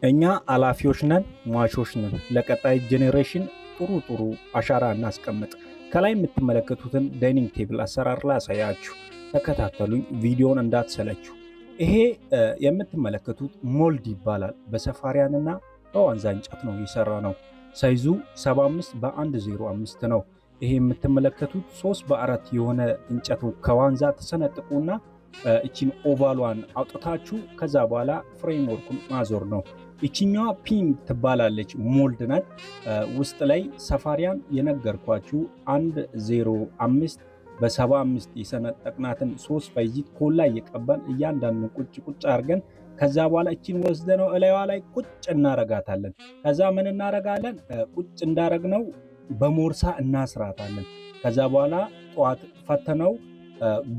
እኛ አላፊዎች ነን፣ ሟቾች ነን። ለቀጣይ ጄኔሬሽን ጥሩ አሻራ እናስቀምጥ። ከላይ የምትመለከቱትን ዳይኒንግ ቴብል አሰራር ላይ አሳያችሁ። ተከታተሉኝ፣ ቪዲዮን እንዳትሰለችሁ። ይሄ የምትመለከቱት ሞልድ ይባላል። በሰፋሪያንና በዋንዛ እንጨት ነው የሰራ ነው። ሳይዙ 75 በ105 ነው። ይሄ የምትመለከቱት 3 በ4 የሆነ እንጨቱ ከዋንዛ ተሰነጥቁና እቺን ኦቫሏን አውጥታችሁ ከዛ በኋላ ፍሬምወርኩን ማዞር ነው። እቺኛዋ ፒን ትባላለች፣ ሞልድ ናት። ውስጥ ላይ ሰፋሪያን የነገርኳችሁ 105 በ75 የሰነጠቅናትን 3 ባይዚት ኮላ እየቀባን እያንዳንዱ ቁጭ አድርገን ከዛ በኋላ እቺን ወስደነው እላይዋ ላይ ቁጭ እናረጋታለን። ከዛ ምን እናረጋለን? ቁጭ እንዳረግነው በሞርሳ እናስራታለን። ከዛ በኋላ ጧት ፈተነው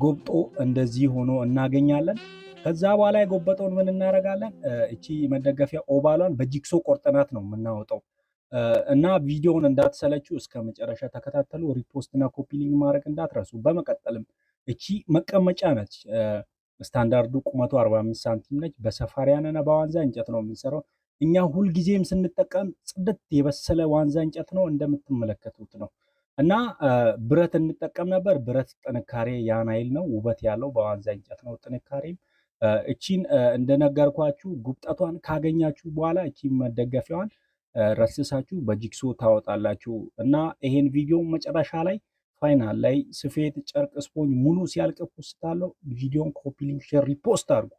ጎብጦ እንደዚህ ሆኖ እናገኛለን። ከዛ በኋላ የጎበጠውን ምን እናረጋለን? እቺ መደገፊያ ኦቫሏን በጂክሶ ቆርጠናት ነው የምናወጣው። እና ቪዲዮውን እንዳትሰለቹ እስከ መጨረሻ ተከታተሉ። ሪፖስት እና ኮፒ ሊንክ ማድረግ እንዳትረሱ። በመቀጠልም እቺ መቀመጫ ነች። ስታንዳርዱ ቁመቱ 45 ሳንቲም ነች። በሰፋሪያን እና በዋንዛ እንጨት ነው የምንሰራው። እኛ ሁልጊዜም ስንጠቀም ጽድት የበሰለ ዋንዛ እንጨት ነው እንደምትመለከቱት ነው። እና ብረት እንጠቀም ነበር። ብረት ጥንካሬ ያን አይል ነው፣ ውበት ያለው በዋንዛ እንጨት ነው ጥንካሬም። እቺን እንደነገርኳችሁ ጉብጠቷን ካገኛችሁ በኋላ እቺን መደገፊያዋን ረስሳችሁ በጂክሶ ታወጣላችሁ። እና ይሄን ቪዲዮ መጨረሻ ላይ ፋይናል ላይ ስፌት፣ ጨርቅ፣ ስፖንጅ ሙሉ ሲያልቅ ፖስታለሁ። ቪዲዮን ኮፒ ሊንክ፣ ሼር፣ ሪፖስት አድርጉ።